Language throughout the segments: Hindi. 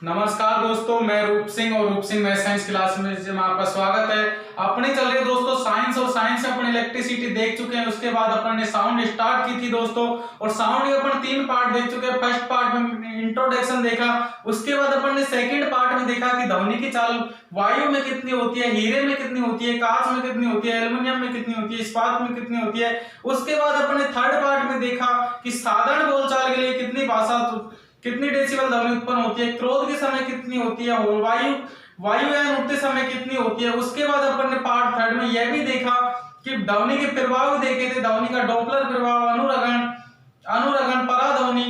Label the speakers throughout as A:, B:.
A: नमस्कार दोस्तों, मैं रूप सिंह और रूप सिंह मैथ साइंस क्लास में आपका स्वागत है। अपने चल रहे दोस्तों साइंस और साइंस में अपन इलेक्ट्रिसिटी देख चुके हैं। उसके बाद अपन ने साउंड स्टार्ट की थी दोस्तों, और साउंड के अपन 3 पार्ट देख चुके हैं। फर्स्ट पार्ट में इंट्रोडक्शन देखा, उसके बाद अपन ने सेकंड पार्ट में देखा कि ध्वनि की चाल वायु में कितनी होती है, हीरे में कितनी होती है, कांच में कितनी होती है, एल्युमिनियम में कितनी होती है, इस्पात में कितनी होती है। उसके बाद अपन ने थर्ड पार्ट में देखा कि साधारण बोलचाल के लिए कितनी डेसिबल ध्वनि उत्पन्न होती है, क्रोध के समय कितनी होती है, और वायुयान उठते समय कितनी होती है। उसके बाद अपन ने पार्ट थर्ड में यह भी देखा कि ध्वनि के प्रभाव देखे थे, ध्वनि का डॉपलर प्रभाव, अनुरगण, पराध्वनि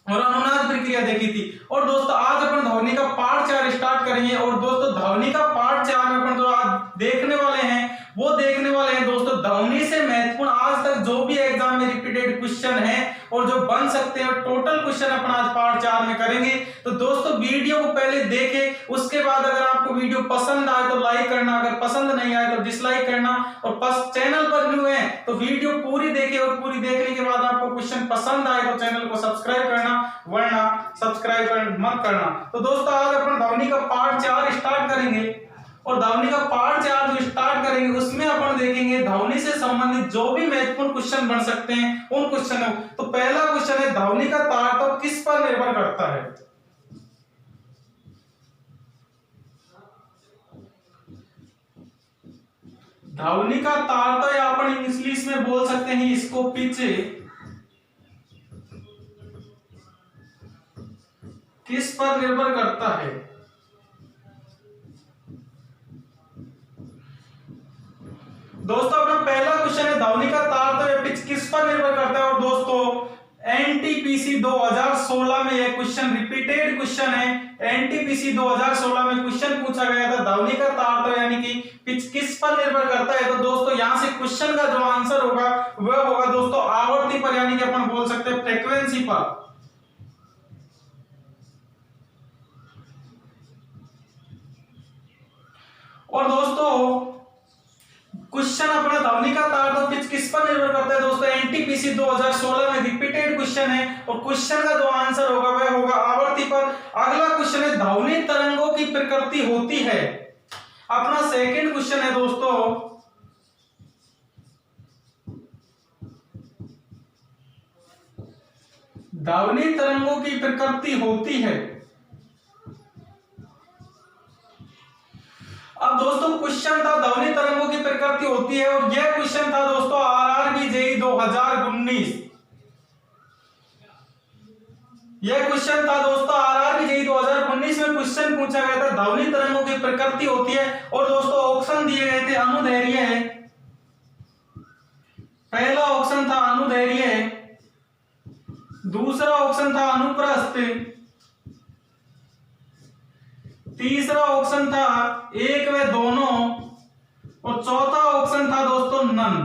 A: और अनुनाद प्रक्रिया देखी थी। और दोस्तों आज अपन ध्वनि का पार्ट 4 स्टार्ट करेंगे। और दोस्तों ध्वनि का पार्ट 4 में अपन जो आज देखने वाले हैं वो देखने वाले हैं दोस्तों ध्वनि से महत्वपूर्ण आज तक जो भी एग्जाम में रिपीटेड क्वेश्चन है और जो बन सकते हैं, टोटल क्वेश्चन अपन आज पार्ट 4 में करेंगे। तो दोस्तों वीडियो को पहले देखें, उसके बाद अगर आपको वीडियो पसंद आए तो लाइक करना, अगर पसंद नहीं आए तो डिसलाइक करना, और चैनल पर न्यू है तो वीडियो पूरी देखें, और पूरी देखने के बाद आपको क्वेश्चन पसंद आए तो चैनल को सब्सक्राइब करना, वरना सब्सक्राइब मत करना। तो दोस्तों आज अपन ध्वनि का पार्ट 4 स्टार्ट करेंगे, और ध्वनि का पार्ट 4 जो स्टार्ट करेंगे उसमें अपन देखेंगे ध्वनि से संबंधित जो भी महत्वपूर्ण क्वेश्चन बन सकते हैं उन क्वेश्चनों। तो पहला क्वेश्चन है, ध्वनि का तारतम्य किस पर निर्भर करता है? ध्वनि का तारतम्य अपन इंग्लिश में बोल सकते हैं इसको पिच, किस पर निर्भर करता है? दोस्तों अपना पहला क्वेश्चन है, ध्वनि का तारतम्य पिच किस पर निर्भर करता है। और दोस्तों एनटीपीसी 2016 में यह क्वेश्चन रिपीटेड क्वेश्चन है। एनटीपीसी 2016 में क्वेश्चन पूछा गया था, ध्वनि का तारतम्य यानी कि पिच किस पर निर्भर करता है। तो दोस्तों यहां से क्वेश्चन का जो आंसर होगा वह होगा दोस्तों आवृत्ति पर, यानी कि अपन बोल सकते हैं फ्रीक्वेंसी पर। और दोस्तों क्वेश्चन अपना ध्वनि का तारतम्य पिच किस पर निर्भर करता है दोस्तों, एनटीपीसी 2016 में रिपीटेड क्वेश्चन है, और क्वेश्चन का जो आंसर होगा वह होगा आवृत्ति पर। अगला क्वेश्चन है, ध्वनि तरंगों की प्रकृति होती है। अपना सेकंड क्वेश्चन है दोस्तों, ध्वनि तरंगों की प्रकृति होती है। अब दोस्तों क्वेश्चन था ध्वनि तरंगों की प्रकृति होती है, और यह क्वेश्चन था दोस्तों आरआरबी जेईई 2019। यह क्वेश्चन था दोस्तों आरआरबी जेईई 2019 में क्वेश्चन पूछा गया था, ध्वनि तरंगों की प्रकृति होती है। और दोस्तों ऑप्शन दिए गए थे, अनुदैर्घ्य है, पहला ऑप्शन था अनुदैर्घ्य है, दूसरा ऑप्शन था अनुप्रस्थ, तीसरा ऑप्शन था एक व दोनों, और चौथा ऑप्शन था दोस्तों नन।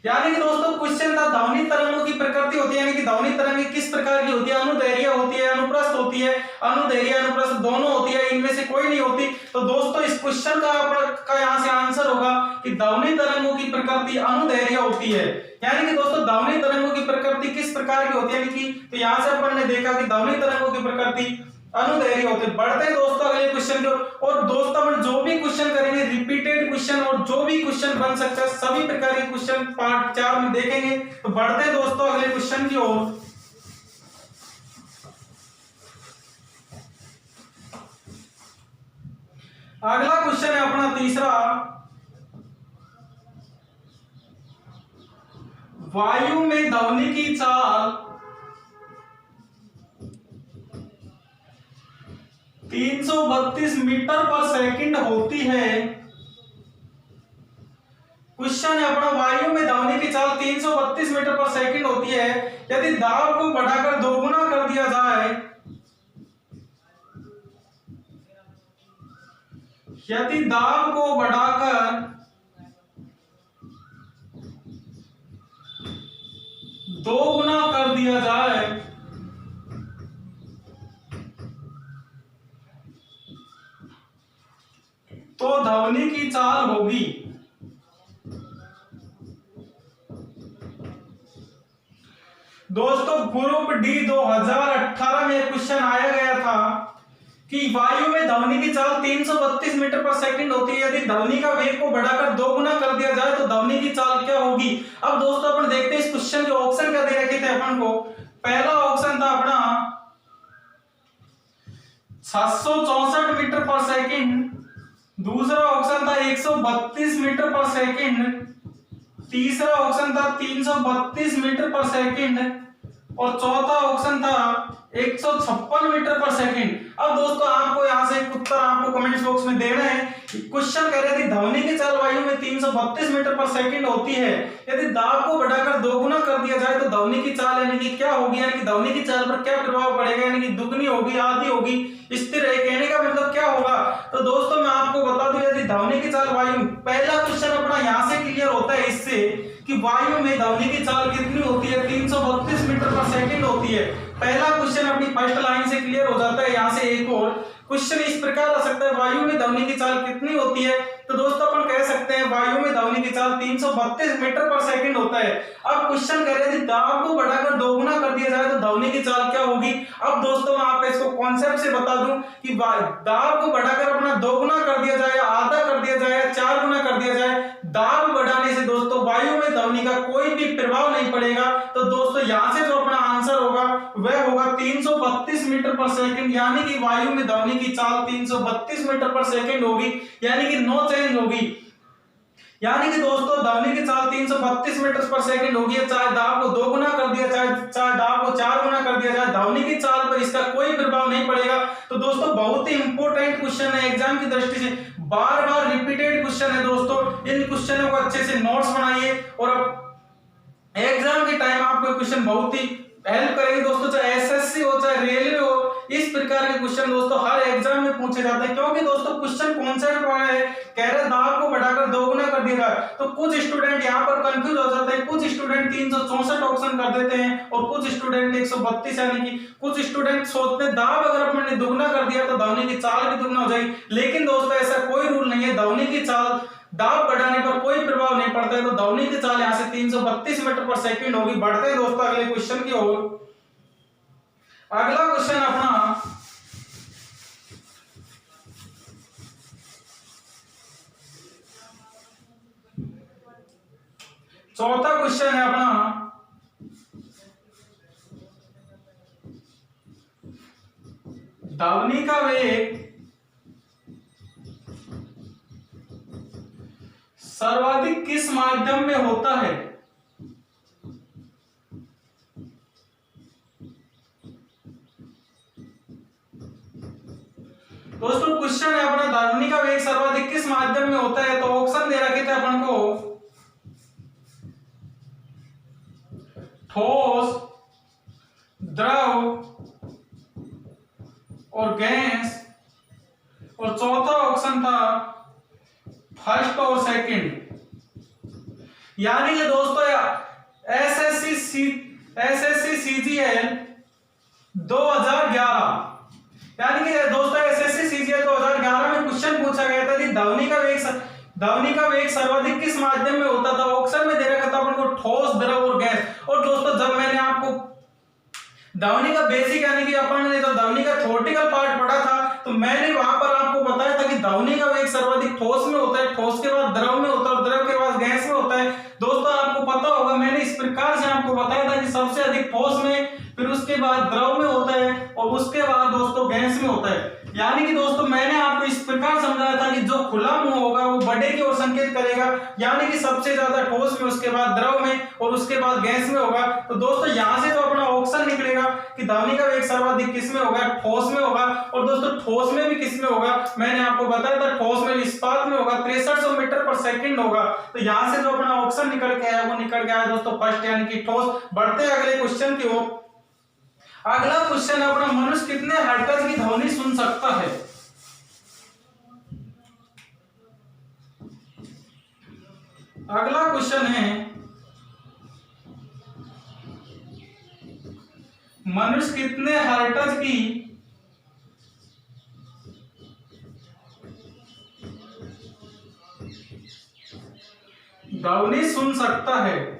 A: यानी कि दोस्तों क्वेश्चन था ध्वनि तरंगों की प्रकृति होती है, यानी कि ध्वनि तरंगें किस प्रकार की होती है, अनुदैर्घ्य होती है, अनुप्रस्थ होती है, अनुदैर्घ्य अनुप्रस्थ दोनों होती है, इनमें से कोई नहीं होती। तो दोस्तों इस क्वेश्चन का यहां से आंसर होगा कि ध्वनि तरंगों की प्रकृति अनुदैर्घ्य होती है। यानी कि दोस्तों ध्वनि तरंगों की प्रकृति किस प्रकार की होती है, यानी कि तो यहां से अपन ने देखा कि ध्वनि तरंगों की प्रकृति अनुदैर्घ्य होते। बढ़ते हैं दोस्तों अगले क्वेश्चन को। और दोस्तों अपन जो भी क्वेश्चन करेंगे रिपीटेड क्वेश्चन, और जो भी क्वेश्चन बन सकता है सभी प्रकार के क्वेश्चन पार्ट 4 में देखेंगे। तो बढ़ते हैं दोस्तों अगले क्वेश्चन की ओर। अगला क्वेश्चन है अपना तीसरा, वायु में ध्वनि की चाल 332 मीटर पर सेकंड होती है। क्वेश्चन है अपना, वायु में ध्वनि की चाल 332 मीटर पर सेकंड होती है। यदि दाब को बढ़ाकर दोगुना कर दिया जाए, यदि दाब को बढ़ाकर दोगुना कर दिया जाए तो ध्वनि की चाल होगी। दोस्तों ग्रुप डी 2018 में क्वेश्चन आया गया था कि वायु में ध्वनि की चाल 332 मीटर पर सेकंड होती है। यदि ध्वनि का वेग को बढ़ाकर 2 गुना कर दिया जाए तो ध्वनि की चाल क्या होगी। अब दोस्तों अपन देखते हैं इस क्वेश्चन के ऑप्शन क्या दे रखे थे अपन को। पहला ऑप्शन था अपना 764 मीटर पर सेकंड, दूसरा ऑप्शन था 132 मीटर पर सेकंड, तीसरा ऑप्शन था 332 मीटर पर सेकंड और चौथा ऑप्शन था 156 मीटर पर सेकंड। अब दोस्तों आपको यहां से एक उत्तर आपको कमेंट्स बॉक्स में देना है। क्वेश्चन कह रहे थे ध्वनि की चाल वायु में 332 मीटर पर सेकंड होती है। यदि दाब को बढ़ाकर 2 गुना कर दिया जाए तो ध्वनि की चाल यानी कि क्या होगी, यानी कि ध्वनि की चाल पर क्या प्रभाव पड़ेगा, यानी कि दुगनी होगी, आधी होगी, स्थिर है। कहने का मतलब क्या होगा। तो दोस्तों मैं आपको बता दूं यदि ध्वनि की चाल वायु, पहला क्वेश्चन अपना यहां से क्लियर होता है इससे कि वायु में ध्वनि की चाल कितनी होती है, 332 मीटर पर सेकंड होती है। पहला क्वेश्चन अपनी फर्स्ट लाइन से क्लियर हो जाता है। यहां से एक और क्वेश्चन इस प्रकार आ सकता है, वायु में ध्वनि की चाल कितनी होती है। तो दोस्तों अपन कह सकते हैं वायु में ध्वनि की चाल 332 मीटर पर सेकंड होता है। अब क्वेश्चन कह रहे थे दाब को बढ़ाकर 2 गुना कर दिया जाए तो ध्वनि की चाल क्या होगी। अब दोस्तों मैं आपको इसको कॉन्सेप्ट से बता दूं कि दाब को बढ़ाकर अपना 2 गुना कर दिया जाए, आधा कर दिया जाए, 4 गुना कर दिया जाए, दाब बढ़ाने से दोस्तों वायु में ध्वनि का कोई भी प्रभाव नहीं पड़ेगा। तो दोस्तों यहां से जो अपना आंसर होगा वह होगा 332 मीटर पर सेकंड, यानी कि वायु में ध्वनि की चाल 332 मीटर पर सेकंड होगी, यानी कि नो चेंज होगी। यानी कि दोस्तों ध्वनि की चाल 332 मीटर पर सेकंड होगी। चाहे दाब को 2 गुना कर दिया जाए, चाहे दाब को 4 गुना कर दिया जाए, ध्वनि की चाल पर इसका कोई प्रभाव नहीं पड़ेगा। तो दोस्तों बहुत ही इंपॉर्टेंट क्वेश्चन है एग्जाम की दृष्टि से, बार बार रिपीटेड क्वेश्चन है दोस्तों। इन क्वेश्चनों को अच्छे से नोट्स बनाइए और अब एग्जाम के टाइम आपको क्वेश्चन बहुत ही हेल्प करेंगे दोस्तों। चाहे एसएससी हो चाहे रेलवे हो, इस प्रकार के क्वेश्चन दोस्तों हर एग्जाम में पूछे जाते हैं। क्योंकि दोस्तों क्वेश्चन कॉन्सेप्ट वाला है, कह रहे दाब को बढ़ाकर 2 गुना कर दिया जाए। तो कुछ स्टूडेंट यहाँ पर कंफ्यूज हो जाते हैं, कुछ स्टूडेंट 364 ऑप्शन कर देते हैं और कुछ स्टूडेंट 132, यानी कि कुछ स्टूडेंट सोचते हैं दाब अगर अपने दुगना कर दिया तो ध्वनि की चाल भी दुगना हो जाएगी। लेकिन दोस्तों ऐसा कोई रूल नहीं है, ध्वनि की चाल दाब बढ़ाने पर कोई प्रभाव नहीं पड़ता है। तो ध्वनि की चाल यहां से 332 मीटर पर सेकंड होगी। बढ़ते हैं दोस्तों अगले क्वेश्चन की ओर। अगला क्वेश्चन अपना चौथा क्वेश्चन है अपना ध्वनि का वेग सर्वाधिक किस माध्यम में होता है। दोस्तों क्वेश्चन है अपना ध्वनि का वेग सर्वाधिक किस माध्यम में होता है। तो ऑप्शन दे रखे थे अपन को ठोस, द्रव और गैस, और चौथा ऑप्शन था फर्स्ट और सेकंड। यानी कि दोस्तों एसएससी सीजीएल 2011, यानी कि दोस्तों एसएससी सीजीएल 2011 में क्वेश्चन पूछा गया था कि ध्वनि का वेग सर्वाधिक किस माध्यम में होता था। ऑप्शन में दे रखा था अपन को ठोस, द्रव और गैस। और दोस्तों जब मैंने आपको ध्वनि का बेसिक यानी कि अपन ने जो ध्वनि का थ्योरेटिकल पार्ट पढ़ा था तो मैंने वहां पर आपको बताया था कि ध्वनि का वेग सर्वाधिक ठोस में होता है, ठोस के बाद द्रव में होता है और द्रव के बाद गैस में होता है। दोस्तों आपको पता होगा मैंने इस प्रकार से आपको बताया था कि सबसे अधिक ठोस में, फिर उसके बाद द्रव में होता है और उसके बाद दोस्तों गैस में होता है। यानी कि दोस्तों मैंने आपको इस प्रकार समझाया था कि जो खुला मुंह होगा वो बड़े की ओर संकेत करेगा, यानी कि सबसे ज्यादा ठोस में, उसके बाद द्रव में और उसके बाद गैस में होगा। तो दोस्तों यहां से जो अपना ऑप्शन निकलेगा कि ध्वनि का वेग सर्वाधिक किस में होगा, ठोस में होगा। और दोस्तों ठोस में भी किस में होगा, मैंने आपको बताया था ठोस में इस्पात में होगा, 6300 मीटर पर सेकंड होगा। तो यहां से जो अपना ऑप्शन निकल के आया वो निकल के आया दोस्तों फर्स्ट, यानी कि ठोस। बढ़ते अगले क्वेश्चन की ओर। अगला क्वेश्चन है अपना मनुष्य कितने हर्ट्ज की ध्वनि सुन सकता है। अगला क्वेश्चन है मनुष्य कितने हर्ट्ज की ध्वनि सुन सकता है।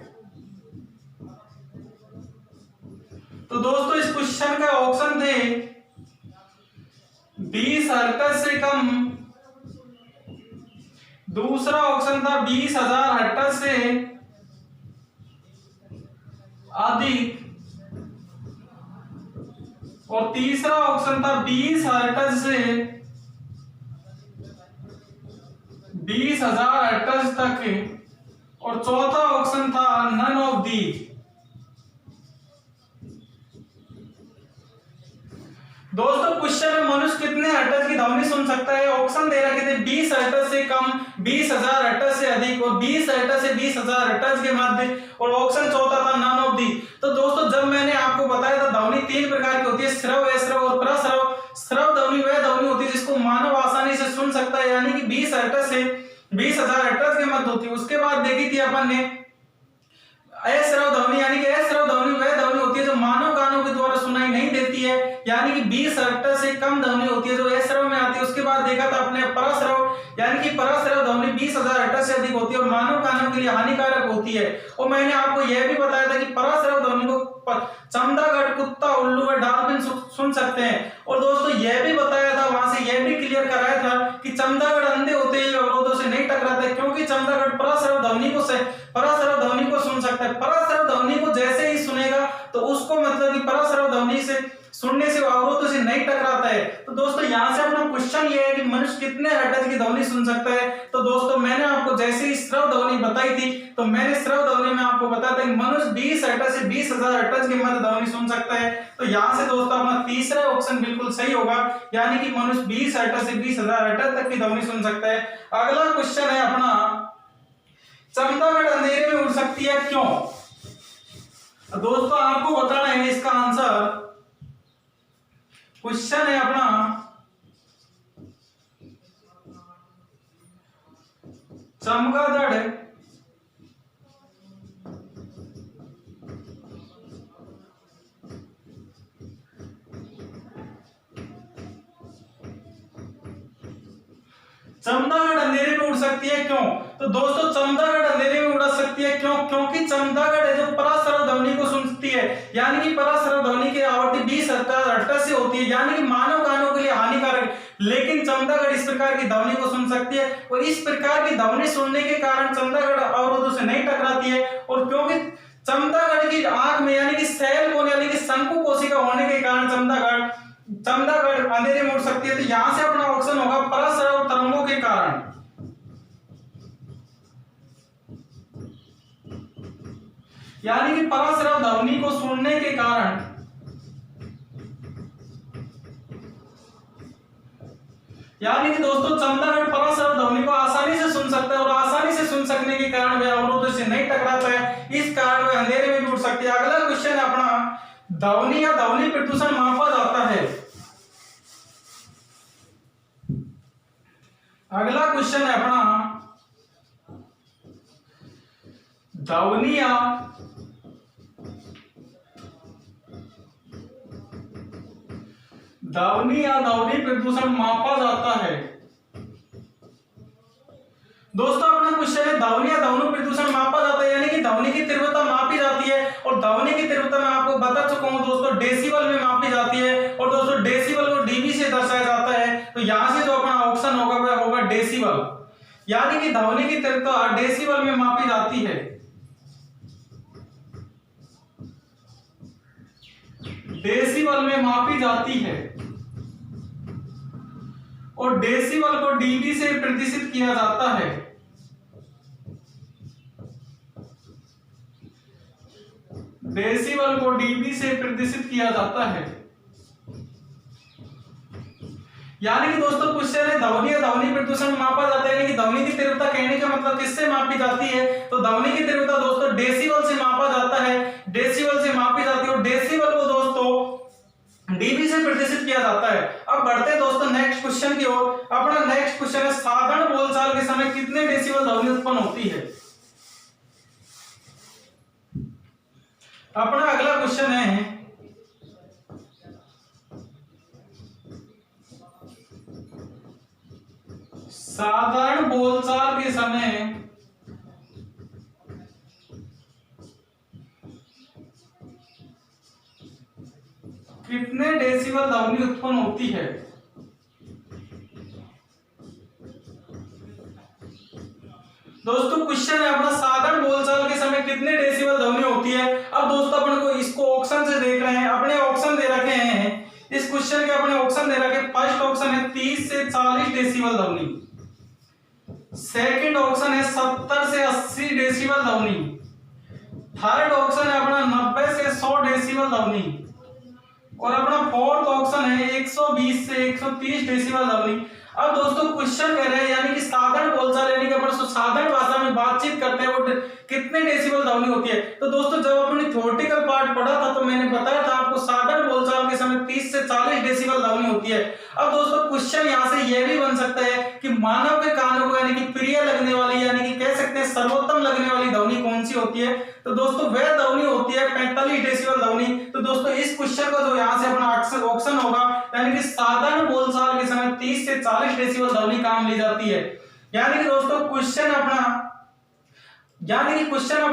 A: तो दोस्तों इस क्वेश्चन का ऑप्शन थे 20 हर्ट्ज से कम, दूसरा ऑप्शन था 20,000 हर्ट्ज से अधिक, और तीसरा ऑप्शन था 20 हर्ट्ज से 20,000 हर्ट्ज तक, और चौथा ऑप्शन था नन ऑफ दी। दोस्तों क्वेश्चन में मनुष्य कितने हर्ट्ज की ध्वनि सुन सकता है? ऑप्शन दे रखे थे 20 हर्ट्ज से कम, 20,000 हर्ट्ज से अधिक, और 20 हर्ट्ज से 20,000 हर्ट्ज के मध्य, और ऑप्शन चौथा था नन ऑफ दी। तो दोस्तों जब मैंने आपको बताया था ध्वनि 3 प्रकार की होती है, श्रव, अश्रव और प्रश्रव। श्रव ध्वनि वह ध्वनि होती है जिसको मानव आसानी से सुन सकता है, यानी कि 20 हर्ट्ज से 20,000 हर्ट्ज के मध्य होती है। उसके बाद देखी थी अपन ने अश्रव ध्वनि, यानी कि अश्रव ध्वनि वह ध्वनि होती है जो मानव कानों के द्वारा सुनाई नहीं देती है, यानी कि 20 हर्ट्ज से कम ध्वनि होती है जो अश्रव में आती है। उसके बाद देखा था अपने परश्रव, यानी कि परश्रव ध्वनि 20,000 हर्ट्ज से अधिक होती है और मानव कानों के लिए हानिकारक होती है। और मैंने आपको यह भी बताया था कि परश्रव ध्वनि को चमगादड़, कुत्ता, उल्लू व डॉल्फिन सुन सकते हैं। और दोस्तों यह भी बताया था, वहां से यह भी क्लियर कराया था कि चमगादड़ अंधे होते हैं, अवरोधों से नहीं टकराते, क्योंकि चमगादड़ परश्रव ध्वनि को सुन सकता है। परश्रव ध्वनि को जैसे ही सुनेगा तो उसको मतलब कि परश्रव ध्वनि से सुनने से अवरोधों से नहीं टकराता है। तो दोस्तों यहाँ से अपना क्वेश्चन ये है कि मनुष्य कितने हर्ट्ज की ध्वनि सुन सकता है? तो दोस्तों मैंने आपको जैसे ही श्रव ध्वनि बताई थी, तो मैंने श्रव ध्वनि में आपको बताया था कि मनुष्य 20 हर्ट्ज से 20,000 हर्ट्ज के मध्य ध्वनि सुन सकता है। तो यहाँ से दोस्तों अपना तीसरा ऑप्शन बिल्कुल सही होगा, यानी कि मनुष्य 20 हर्ट्ज से 20,000 हर्ट्ज तक की ध्वनि सुन सकता है। अगला क्वेश्चन है अपना, चमगादड़ अंधेरे में उड़ सकती है क्यों? दोस्तों आपको बताना है इसका आंसर। क्वेश्चन है अपना, चमगादड़ अंधेरे में उड़ सकती है क्यों? तो दोस्तों चमगादड़ अंधेरे में उड़ सकती है क्यों? क्योंकि चमगादड़ है जो परश्रव ध्वनि को सुनती है, यानी कि परश्रव ध्वनि की आवृत्ति 20 हर्ट्ज से होती है, यानी कि मानव कानों के लिए हानिकारक। लेकिन चमगादड़ इस प्रकार की ध्वनि को सुन सकती है, और इस प्रकार की ध्वनि सुनने के कारण चमगादड़ अवरोधों से नहीं टकराती है। और क्योंकि चमगादड़ की आंख में यानी कि सेल कोन यानी कि शंकु कोशिका होने के कारण चमगादड़ अंधेरे में उड़ सकती है। तो यहां से अपना ऑप्शन होगा परश्रव तरंगों के कारण, यानी कि परश्रव ध्वनि को सुनने के कारण, यानी कि दोस्तों चमगादड़ परश्रव ध्वनि को आसानी से सुन सकता है, और आसानी से सुन सकने के कारण वह अवरोधों से नहीं टकराता है, इस कारण वह अंधेरे में भी उड़ सकती है। अगला क्वेश्चन है अपना, ध्वनि या ध्वनि प्रदूषण मापा जाता है? अगला क्वेश्चन है अपना, ध्वनि या ध्वनि प्रदूषण मापा जाता है? दोस्तों अपना क्वेश्चन है ध्वनि या ध्वनि प्रदूषण मापा जाता है, यानी कि ध्वनि की तीव्रता मापी जाती है। और ध्वनि की तीव्रता मैं आपको बता चुका हूं दोस्तों, डेसिबल में मापी जाती है, और दोस्तों डेसिबल को डीबी से दर्शाया जाता है। तो यहां से जो अपना ऑप्शन होगा वह होगा डेसिबल, यानी कि ध्वनि की तीव्रता डेसिबल में मापी जाती है। डेसिबल में मापी जाती है, और डेसिबल को डीबी से प्रतिशत किया जाता है। डेसिबल को डीबी से प्रतिशत किया जाता है, यानी कि दोस्तों क्वेश्चन है ध्वनि या ध्वनि प्रदूषण मापा जाता है, यानी कि ध्वनि की तीव्रता कहने का मतलब किससे मापी जाती है? तो ध्वनि की तीव्रता दोस्तों डेसिबल से मापा जाता है, डेसिबल से मापी जाती है, और डेसिबल को दोस्तों डीबी से प्रतिशत किया जाता है। अब बढ़ते हैं दोस्तों नेक्स्ट क्वेश्चन की ओर। अपना नेक्स्ट क्वेश्चन है, साधारण बोलचाल के समय कितने डेसिबल ध्वनि उत्पन्न होती है? अपना अगला क्वेश्चन है, साधारण बोलचाल के समय कितने डेसिबल ध्वनि उत्पन्न होती है? दोस्तों क्वेश्चन है अपना, साधारण बोलचाल के समय कितने डेसिबल ध्वनि होती है। अब दोस्तों अपन को इसको ऑप्शन से देख रहे हैं, अपने ऑप्शन दे रखे हैं इस क्वेश्चन के, अपने ऑप्शन दे रखे। फर्स्ट ऑप्शन है 30 से 40 डेसिबल ध्वनि, सेकंड ऑप्शन है 70 से 80 डेसिबल ध्वनि, थर्ड ऑप्शन है अपना 90 से 100 डेसिबल ध्वनि, और अपना फोर्थ ऑप्शन है 120 से 130 डेसिबल ध्वनि। अब दोस्तों क्वेश्चन कह रहे हैं यानी कि साधारण बोलचाल यानी कि अपन साधारण भाषा में बातचीत करते हैं वो कितने डेसिबल ध्वनि होती है। तो दोस्तों जब अपने थ्योरेटिकल पार्ट पढ़ा था तो मैंने बताया था आपको साधारण बोलचाल के समय 30 से 40 डेसिबल ध्वनि होती है। अब दोस्तों क्वेश्चन यहाँ से यह भी बन सकता है कि मानव के कानों को यानी कि प्रिय लगने वाली यानी कि कह सकते हैं सर्वोत्तम लगने वाली ध्वनि कौन सी होती है। तो दोस्तों वह ध्वनि होती है 45 डेसिबल ध्वनि। तो दोस्तों इस क्वेश्चन का जो यहाँ से अपना ऑप्शन होगा यानी कि साधारण बोलचाल के समय 30 से 40 डेसिबल ध्वनि काम ली जाती है। यानी कि दोस्तों क्वेश्चन अपना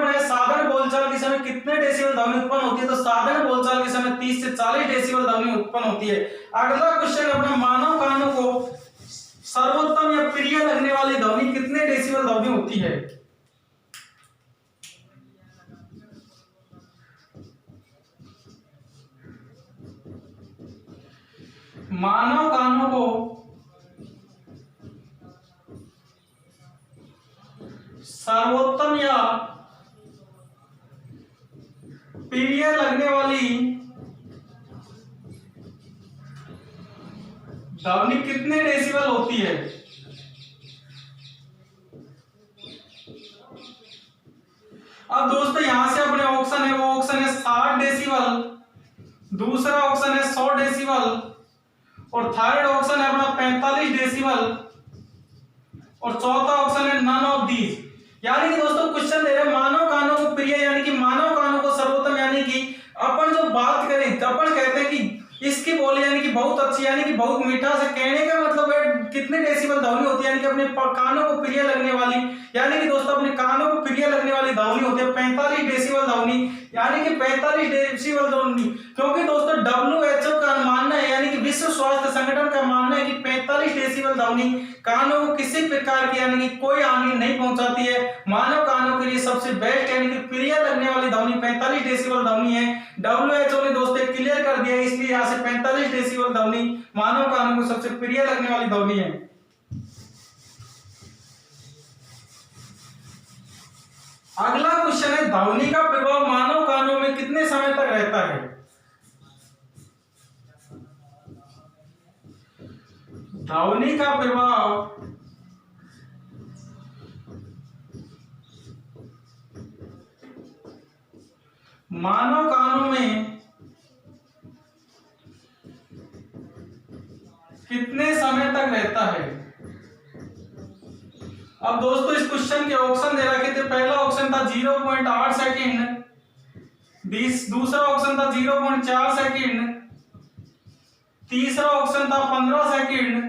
A: है साधारण बोलचाल के समय कितने डेसिबल ध्वनि उत्पन्न होती है। तो साधारण बोलचाल के समय 30 से 40 डेसिबल ध्वनि उत्पन्न होती है। अगला क्वेश्चन अपना, मानव कानों को सर्वोत्तम या प्रिय लगने वाली ध्वनि कितने डेसिबल ध्वनि होती है। मानव कानों को सर्वोत्तम या प्रिय लगने वाली ध्वनि कितने डेसिबल होती है। अब दोस्तों यहां से अपने ऑप्शन है वो ऑप्शन है 60 डेसिबल, दूसरा ऑप्शन है 100 डेसिबल, और थर्ड ऑप्शन है अपना 45 डेसिबल, और चौथा ऑप्शन है नन ऑफ दीज। यानी कि दोस्तों क्वेश्चन दे रहे मानव कानों को प्रिय यानी कि मानव कानों को सर्वोत्तम यानी कि अपन जो बात करें तो अपन कहते हैं कि इसकी बोली यानी कि बहुत अच्छी यानी कि बहुत मीठा से कहने का मतलब है कितने डेसिबल ध्वनि होती है यानी कि अपने कानों को प्रिय लगने वाली यानी कि दोस्तों अपने कानों को प्रिय लगने वाली ध्वनि होती है 45 डेसिबल ध्वनि यानी कि 45 डेसिबल ध्वनि। क्योंकि दोस्तों WHO का मानना है यानी कि विश्व स्वास्थ्य संगठन का मानना है कि 45 डेसिबल ध्वनि कानों को किसी प्रकार की यानी कि कोई हानि नहीं पहुंचाती है। मानव कानों के लिए सबसे बेस्ट यानी कि प्रिय लगने वाली ध्वनि 45 डेसिबल ध्वनि है। WHO ने दोस्तों क्लियर कर दिया, इसलिए यहाँ से 45 डेसिबल ध्वनि मानव कानों को सबसे प्रिय लगने वाली ध्वनि है। अगला क्वेश्चन है, ध्वनि का प्रभाव मानव कानों में कितने समय तक रहता है। ध्वनि का प्रभाव मानव कानों में कितने समय तक रहता है। अब दोस्तों इस क्वेश्चन के ऑप्शन दे रखे थे, पहला ऑप्शन था 0.8 सेकेंड, दूसरा ऑप्शन था 0.4 सेकेंड, तीसरा ऑप्शन था 15 सेकेंड,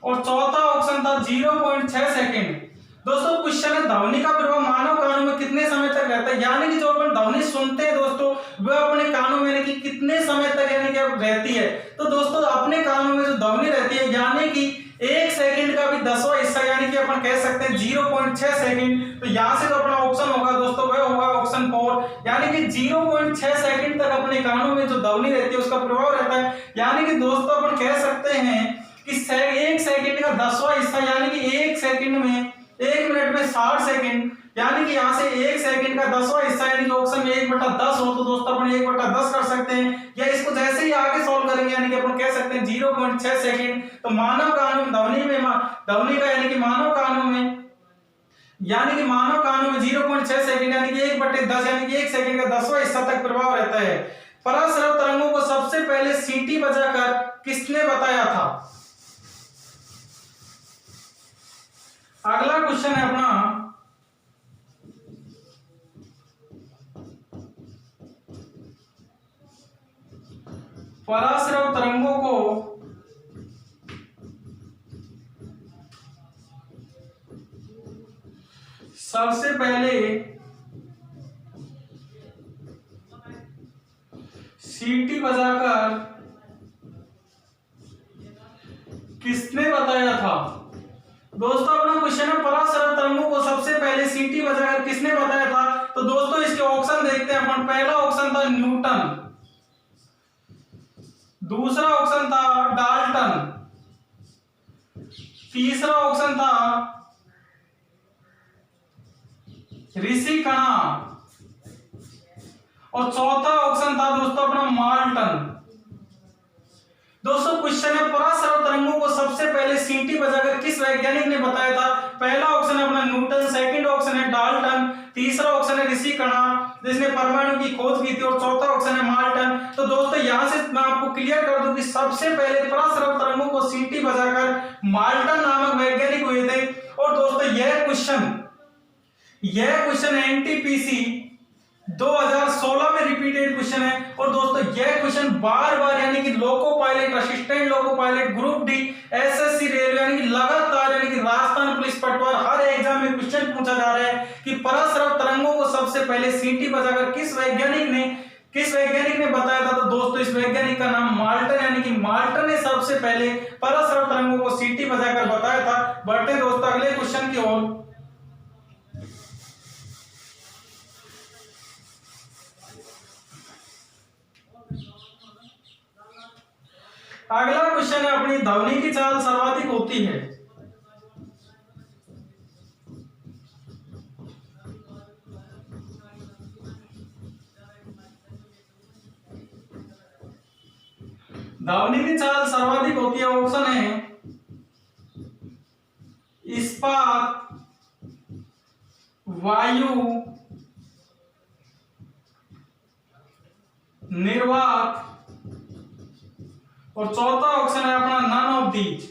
A: और चौथा ऑप्शन था 0.6 सेकेंड। दोस्तों क्वेश्चन है ध्वनि का प्रभाव मानव कानों में कितने समय तक रहता है, यानी कि जो अपन ध्वनि सुनते हैं दोस्तों वह अपने कानों में यानी कि कितने समय तक यानी कि रहती है। तो दोस्तों अपने कानों में जो ध्वनि रहती है यानी कि 1 सेकंड का भी 10वां हिस्सा यानी कि अपन कह सकते हैं 0.6 सेकंड। तो यहां से जो अपना ऑप्शन होगा दोस्तों वह होगा ऑप्शन 4 यानी कि 0.6 सेकंड तक अपने कानों में जो ध्वनि रहती है उसका प्रभाव रहता है। यानी कि दोस्तों अपन कह सकते हैं कि 1 सेकंड का 10वां हिस्सा यानी कि 1 सेकंड में 1 मिनट में 60 सेकंड यानी कि यहाँ से 1 सेकंड का 10वां हिस्सा यानी कि ऑप्शन में 1/10 हो तो दोस्तों अपन 1/10 कर सकते हैं, या इसको जैसे ही आगे सॉल्व करेंगे यानी कि अपन कह सकते हैं 0.6 सेकंड। तो मानव कानों में ध्वनि का यानी कि मानव कानों में 0.6 सेकंड यानी कि 1/10 यानी कि 1 सेकंड का 10वां हिस्सा तक प्रभाव रहता है। पराश्रव तरंगों को सबसे पहले सीटी बजाकर किसने बताया था। अगला क्वेश्चन है अपना, पराश्रव तरंगों को सबसे पहले सीटी बजाकर किसने बताया था। दोस्तों अपना क्वेश्चन है परासरल तरंगों को सबसे पहले सीटी बजाकर किसने बताया था? तो दोस्तों इसके ऑप्शन देखते हैं अपन। पहला ऑप्शन था न्यूटन, दूसरा ऑप्शन था डाल्टन, तीसरा ऑप्शन था ऋषि कणा और चौथा ऑप्शन था दोस्तों अपना माल्टन। दोस्तों क्वेश्चन है परासरल तरंगों को सबसे पहले सीटी बजाकर किस वैज्ञानिक ने बताया था? पहला ऑप्शन है अपना न्यूटन, सेकंड ऑप्शन है डाल्टन, तीसरा ऑप्शन है ऋषि कणा जिसने परमाणु की खोज की थी और चौथा ऑप्शन है माल्टन। तो दोस्तों यहां से मैं आपको क्लियर कर दूं कि सबसे पहले परासरल तरंगों को सीटी बजाकर माल्टन नामक वैज्ञानिक हुए थे। और दोस्तों यह क्वेश्चन एनटीपीसी 2016 में रिपीटेड क्वेश्चन है। और दोस्तों यह क्वेश्चन बार बार यानी कि loco pilot, assistant loco pilot, group D, SSC railway यानी कि लगातार यानी कि राजस्थान पुलिस पटवार हर एग्जाम में क्वेश्चन पूछा जा रहा है कि परासरल तरंगों को सबसे पहले सीटी बजाकर किस वैज्ञानिक ने बताया था? तो दोस्तों इस वैज्ञानिक का नाम माल्टन यानी कि माल्टन ने सबसे पहले परासरल तरंगों को सीटी बजाकर बताया था। बढ़ते हैं दोस्तों अगले क्वेश्चन की ओर। अगला क्वेश्चन है अपनी ध्वनि की चाल सर्वाधिक होती है। ध्वनि की चाल सर्वाधिक होती है, ऑप्शन है इस्पात, वायु, निर्वात और चौथा ऑप्शन है अपना नन ऑफ दीज।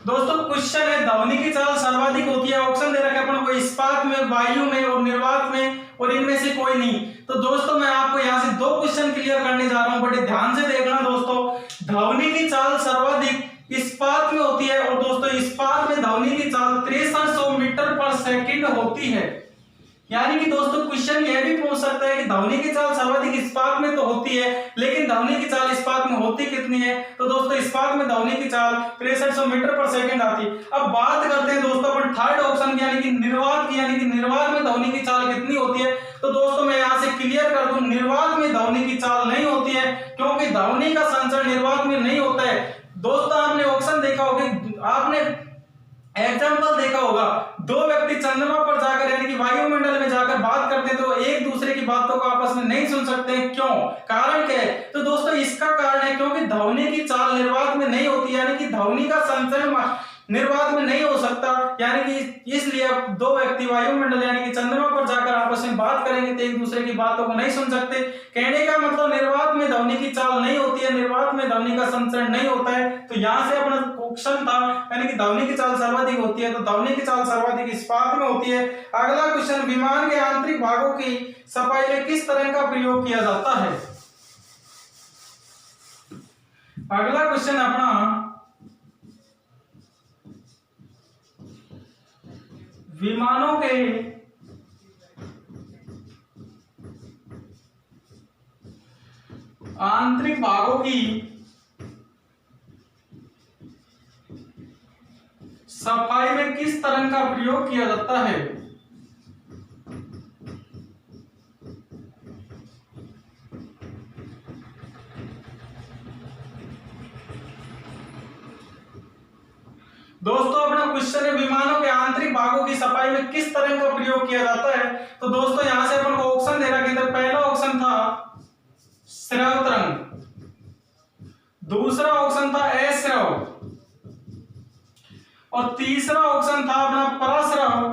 A: दोस्तों क्वेश्चन है ध्वनि की चाल सर्वाधिक होती है, ऑप्शन दे रखा है अपन को इस्पात में, वायु में और निर्वात में और इनमें से कोई नहीं। तो दोस्तों मैं आपको यहां से दो क्वेश्चन क्लियर करने जा रहा हूं, बड़े ध्यान से देखना दोस्तों। ध्वनि की चाल सर्वाधिक इस्पात में होती है और दोस्तों इस्पात में ध्वनि की चाल 6300 मीटर पर सेकंड होती है। यानी कि दोस्तों क्वेश्चन यह भी पूछ सकता है कि ध्वनि की चाल सर्वाधिक इस्पात में तो होती है, लेकिन ध्वनि की चाल इस्पात में होती कितनी है? तो दोस्तों इस्पात में ध्वनि की चाल 6300 मीटर पर सेकंड आती। अब बात करते हैं दोस्तों अपन थर्ड ऑप्शन की यानी कि निर्वात की, यानी कि निर्वात में ध्वनि की चाल कितनी होती है? तो दोस्तों मैं यहां से क्लियर कर दूं, निर्वात में ध्वनि की चाल नहीं होती है क्योंकि ध्वनि का संचरण निर्वात में नहीं होता है। दोस्तों आपने ऑप्शन देखा होगा, आपने एग्जाम्पल देखा होगा, दो व्यक्ति चंद्रमा पर जाकर यानी कि वायुमंडल में जाकर बात करते तो एक दूसरे की बातों को आपस में नहीं सुन सकते। क्यों? कारण क्या है? तो दोस्तों इसका कारण है क्योंकि ध्वनि की चाल निर्वात में नहीं होती, यानी कि ध्वनि का संचरण निर्वात में नहीं हो सकता। यानी कि इसलिए अब दो व्यक्ति वायुमंडल यानी कि चंद्रमा पर जाकर आपस में बात करेंगे तो एक दूसरे की बातों को नहीं सुन सकते। कहने का मतलब निर्वात में ध्वनि की चाल नहीं होती है, निर्वात में ध्वनि का संचरण नहीं होता है। तो यहां से अपना क्वेश्चन था यानी कि ध्वनि की चाल सर्वाधिक होती है, तो ध्वनि की चाल सर्वाधिक इस्पात में होती है। अगला क्वेश्चन, विमान के आंतरिक भागों की सफाई में किस तरह का प्रयोग किया जाता है? अगला क्वेश्चन अपना विमानों के आंतरिक भागों की सफाई में किस तरह का प्रयोग किया जाता है? दोस्तों अपना क्वेश्चन है विमानों के आंतरिक भागों की सफाई में किस तरह का प्रयोग किया जाता है? तो दोस्तों यहां से अपन को ऑप्शन दे रखा है। पहला ऑप्शन था श्रव्य तरंग, दूसरा ऑप्शन था अश्रव्य और तीसरा ऑप्शन था अपना पराश्रव्य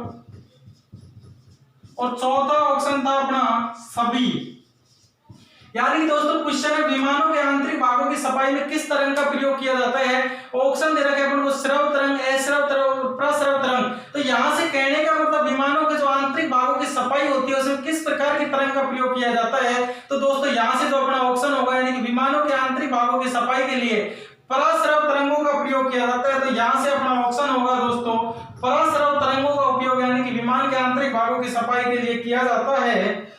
A: और चौथा ऑप्शन था अपना सभी। यानी दोस्तों क्वेश्चन है विमानों के आंतरिक भागों की सफाई में किस तरंग का प्रयोग किया जाता है? ऑप्शन दे रखे अपन को श्रव्य तरंग, अश्रव्य तरंग और प्रश्रव्य तरंग। तो यहां से कहने का मतलब विमानों के जो आंतरिक भागों की सफाई होती है उसमें किस प्रकार की तरंग का प्रयोग किया जाता है? तो दोस्तों यहां से जो अपना ऑप्शन होगा यानी कि विमानों के आंतरिक भागों की सफाई के लिए पराश्रव्य तरंगों का प्रयोग किया जाता है। तो यहां से अपना ऑप्शन होगा दोस्तों पराश्रव्य तरंगों का उपयोग यानी कि विमान के आंतरिक भागों की सफाई के लिए किया जाता है।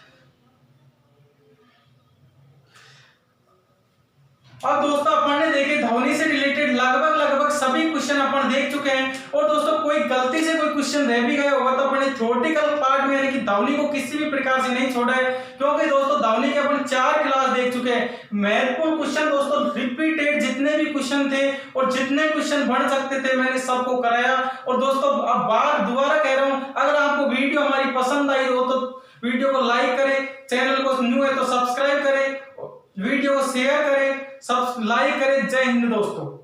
A: अब दोस्तों अपन ने देखे ध्वनि से रिलेटेड लगभग लगभग सभी क्वेश्चन अपन देख चुके हैं। और दोस्तों कोई गलती से कोई क्वेश्चन रह भी गया होगा तो अपने थ्योरेटिकल पार्ट में यानी कि ध्वनि को किसी भी प्रकार से नहीं छोड़ा है, क्योंकि दोस्तों ध्वनि के अपन 4 क्लास देख चुके हैं। महत्वपूर्ण क्वेश्चन दोस्तों रिपीटेड जितने भी क्वेश्चन थे और जितने क्वेश्चन बन सकते थे मैंने सबको कराया। और दोस्तों अब बार दोबारा कह रहा हूं, अगर आपको वीडियो हमारी पसंद आई हो तो वीडियो को लाइक करें, चैनल को न्यू है तो सब्सक्राइब करें, वीडियो को शेयर करें, सब लाइक करें। जय हिंद दोस्तों।